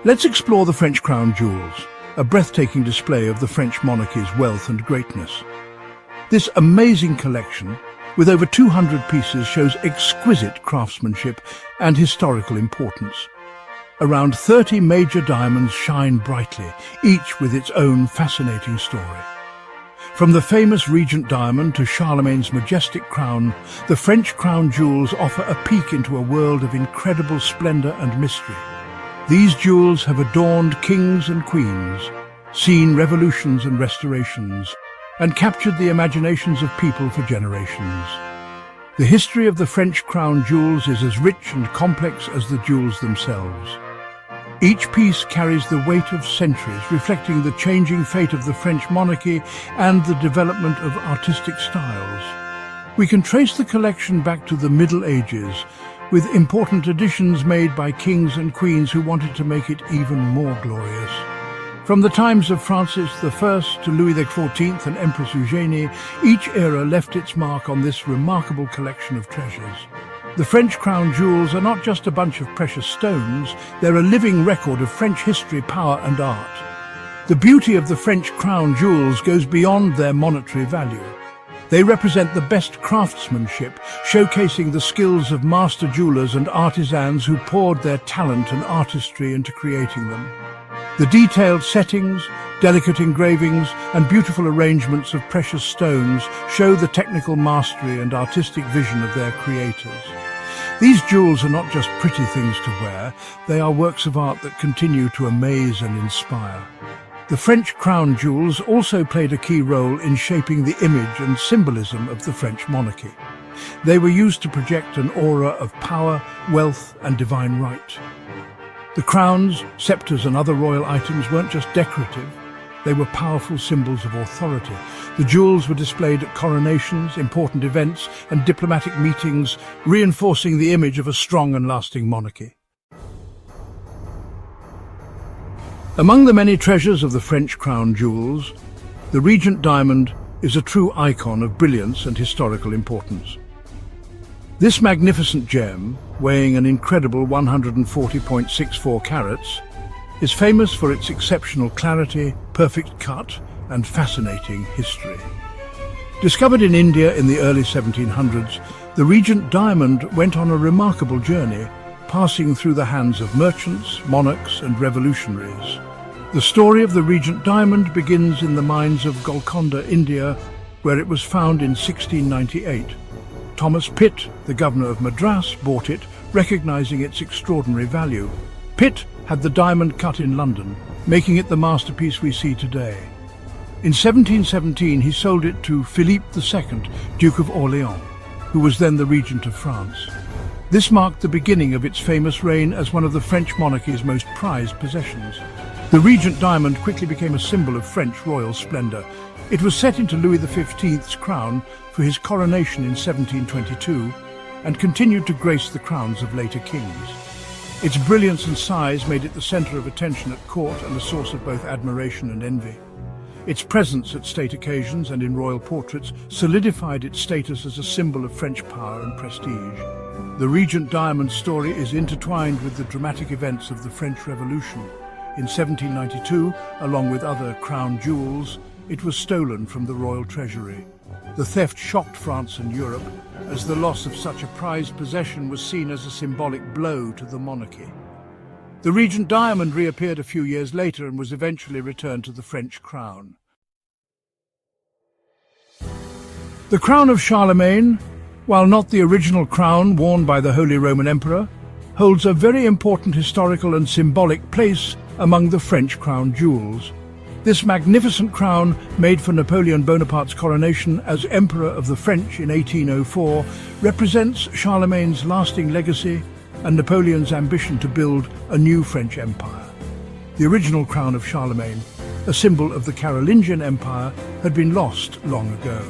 Let's explore the French crown jewels, a breathtaking display of the French monarchy's wealth and greatness. This amazing collection, with over 200 pieces, shows exquisite craftsmanship and historical importance. Around 30 major diamonds shine brightly, each with its own fascinating story. From the famous Regent diamond to Charlemagne's majestic crown, the French crown jewels offer a peek into a world of incredible splendor and mystery. These jewels have adorned kings and queens, seen revolutions and restorations, and captured the imaginations of people for generations. The history of the French crown jewels is as rich and complex as the jewels themselves. Each piece carries the weight of centuries, reflecting the changing fate of the French monarchy and the development of artistic styles. We can trace the collection back to the Middle Ages, with important additions made by kings and queens who wanted to make it even more glorious. From the times of Francis I to Louis XIV and Empress Eugénie, each era left its mark on this remarkable collection of treasures. The French crown jewels are not just a bunch of precious stones, they're a living record of French history, power and art. The beauty of the French crown jewels goes beyond their monetary value. They represent the best craftsmanship, showcasing the skills of master jewelers and artisans who poured their talent and artistry into creating them. The detailed settings, delicate engravings, and beautiful arrangements of precious stones show the technical mastery and artistic vision of their creators. These jewels are not just pretty things to wear, they are works of art that continue to amaze and inspire. The French crown jewels also played a key role in shaping the image and symbolism of the French monarchy. They were used to project an aura of power, wealth, and divine right. The crowns, scepters, and other royal items weren't just decorative, they were powerful symbols of authority. The jewels were displayed at coronations, important events, and diplomatic meetings, reinforcing the image of a strong and lasting monarchy. Among the many treasures of the French crown jewels, the Regent diamond is a true icon of brilliance and historical importance. This magnificent gem, weighing an incredible 140.64 carats, is famous for its exceptional clarity, perfect cut, and fascinating history. Discovered in India in the early 1700s, the Regent diamond went on a remarkable journey, passing through the hands of merchants, monarchs, and revolutionaries. The story of the Regent diamond begins in the mines of Golconda, India, where it was found in 1698. Thomas Pitt, the governor of Madras, bought it, recognizing its extraordinary value. Pitt had the diamond cut in London, making it the masterpiece we see today. In 1717, he sold it to Philippe II, Duke of Orleans, who was then the Regent of France. This marked the beginning of its famous reign as one of the French monarchy's most prized possessions. The Regent diamond quickly became a symbol of French royal splendor. It was set into Louis XV's crown for his coronation in 1722 and continued to grace the crowns of later kings. Its brilliance and size made it the center of attention at court and a source of both admiration and envy. Its presence at state occasions and in royal portraits solidified its status as a symbol of French power and prestige. The Regent diamond story is intertwined with the dramatic events of the French Revolution. In 1792, along with other crown jewels, it was stolen from the royal treasury. The theft shocked France and Europe, as the loss of such a prized possession was seen as a symbolic blow to the monarchy. The Regent diamond reappeared a few years later and was eventually returned to the French crown. The crown of Charlemagne, while not the original crown worn by the Holy Roman Emperor, holds a very important historical and symbolic place among the French crown jewels. This magnificent crown, made for Napoleon Bonaparte's coronation as Emperor of the French in 1804, represents Charlemagne's lasting legacy and Napoleon's ambition to build a new French empire. The original crown of Charlemagne, a symbol of the Carolingian Empire, had been lost long ago.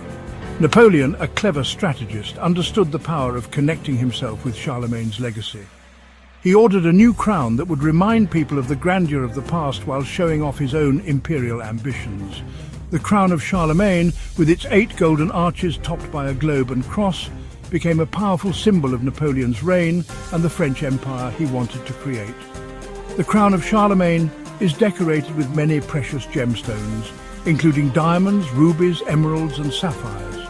Napoleon, a clever strategist, understood the power of connecting himself with Charlemagne's legacy. He ordered a new crown that would remind people of the grandeur of the past while showing off his own imperial ambitions. The crown of Charlemagne, with its 8 golden arches topped by a globe and cross, became a powerful symbol of Napoleon's reign and the French Empire he wanted to create. The crown of Charlemagne is decorated with many precious gemstones, including diamonds, rubies, emeralds and sapphires.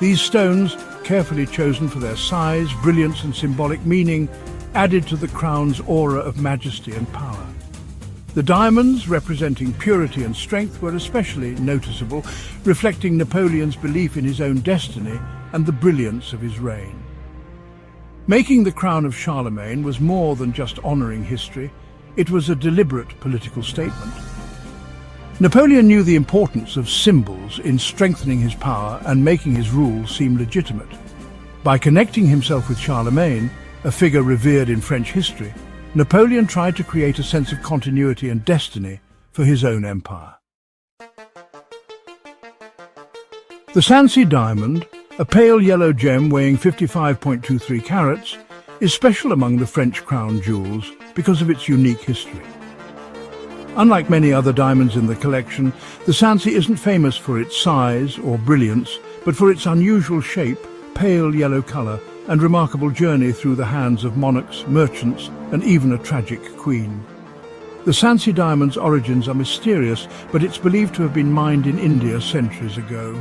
These stones, carefully chosen for their size, brilliance and symbolic meaning, added to the crown's aura of majesty and power. The diamonds, representing purity and strength, were especially noticeable, reflecting Napoleon's belief in his own destiny and the brilliance of his reign. Making the crown of Charlemagne was more than just honouring history, it was a deliberate political statement. Napoleon knew the importance of symbols in strengthening his power and making his rule seem legitimate. By connecting himself with Charlemagne, a figure revered in French history, Napoleon tried to create a sense of continuity and destiny for his own empire. The Sancy diamond, a pale yellow gem weighing 55.23 carats, is special among the French crown jewels because of its unique history. Unlike many other diamonds in the collection, the Sancy isn't famous for its size or brilliance, but for its unusual shape, pale yellow colour, and remarkable journey through the hands of monarchs, merchants, and even a tragic queen. The Sancy diamond's origins are mysterious, but it's believed to have been mined in India centuries ago.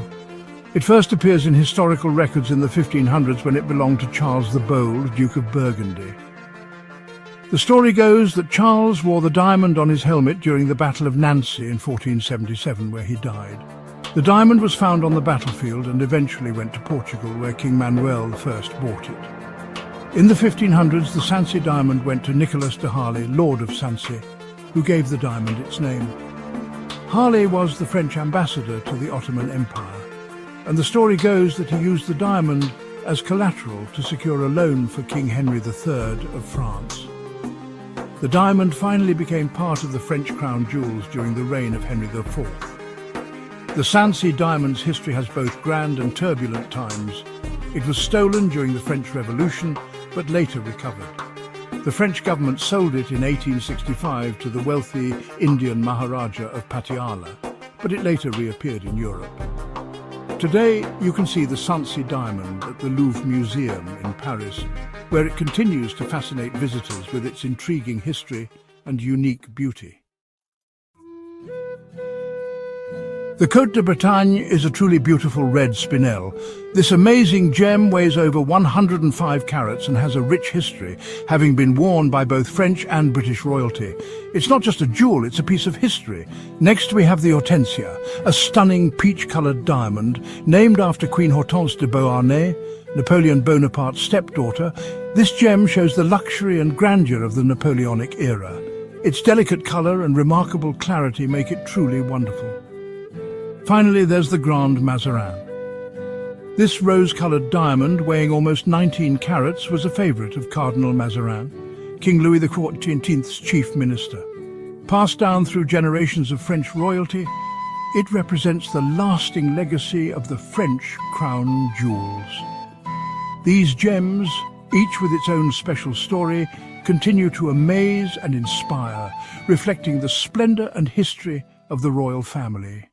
It first appears in historical records in the 1500s when it belonged to Charles the Bold, Duke of Burgundy. The story goes that Charles wore the diamond on his helmet during the Battle of Nancy in 1477, where he died. The diamond was found on the battlefield and eventually went to Portugal, where King Manuel first bought it. In the 1500s, the Sancy diamond went to Nicholas de Harley, Lord of Sancy, who gave the diamond its name. Harley was the French ambassador to the Ottoman Empire, and the story goes that he used the diamond as collateral to secure a loan for King Henry III of France. The diamond finally became part of the French crown jewels during the reign of Henry IV. The Sancy diamond's history has both grand and turbulent times. It was stolen during the French Revolution, but later recovered. The French government sold it in 1865 to the wealthy Indian Maharaja of Patiala, but it later reappeared in Europe. Today, you can see the Sancy diamond at the Louvre Museum in Paris, where it continues to fascinate visitors with its intriguing history and unique beauty. The Côte de Bretagne is a truly beautiful red spinel. This amazing gem weighs over 105 carats and has a rich history, having been worn by both French and British royalty. It's not just a jewel, it's a piece of history. Next we have the Hortensia, a stunning peach-coloured diamond named after Queen Hortense de Beauharnais, Napoleon Bonaparte's stepdaughter. This gem shows the luxury and grandeur of the Napoleonic era. Its delicate colour and remarkable clarity make it truly wonderful. Finally, there's the Grand Mazarin. This rose-coloured diamond, weighing almost 19 carats, was a favourite of Cardinal Mazarin, King Louis XIV's chief minister. Passed down through generations of French royalty, it represents the lasting legacy of the French crown jewels. These gems, each with its own special story, continue to amaze and inspire, reflecting the splendour and history of the royal family.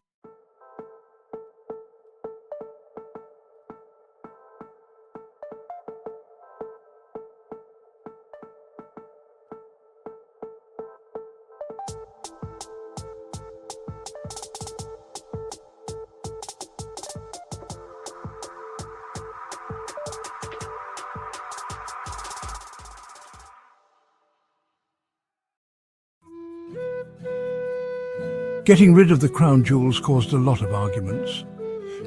Getting rid of the crown jewels caused a lot of arguments.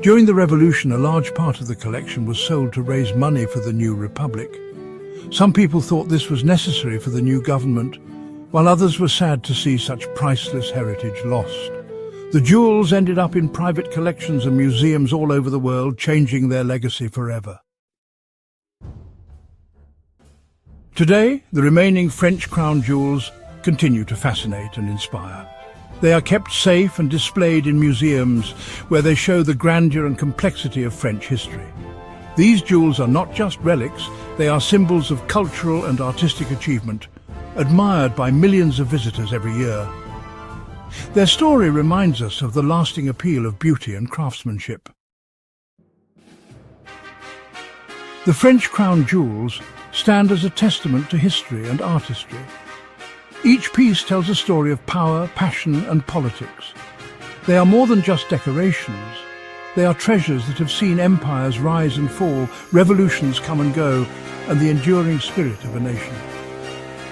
During the Revolution, a large part of the collection was sold to raise money for the new republic. Some people thought this was necessary for the new government, while others were sad to see such priceless heritage lost. The jewels ended up in private collections and museums all over the world, changing their legacy forever. Today, the remaining French crown jewels continue to fascinate and inspire. They are kept safe and displayed in museums where they show the grandeur and complexity of French history. These jewels are not just relics, they are symbols of cultural and artistic achievement, admired by millions of visitors every year. Their story reminds us of the lasting appeal of beauty and craftsmanship. The French crown jewels stand as a testament to history and artistry. Each piece tells a story of power, passion, and politics. They are more than just decorations. They are treasures that have seen empires rise and fall, revolutions come and go, and the enduring spirit of a nation.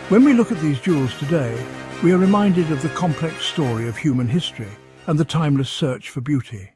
When we look at these jewels today, we are reminded of the complex story of human history and the timeless search for beauty.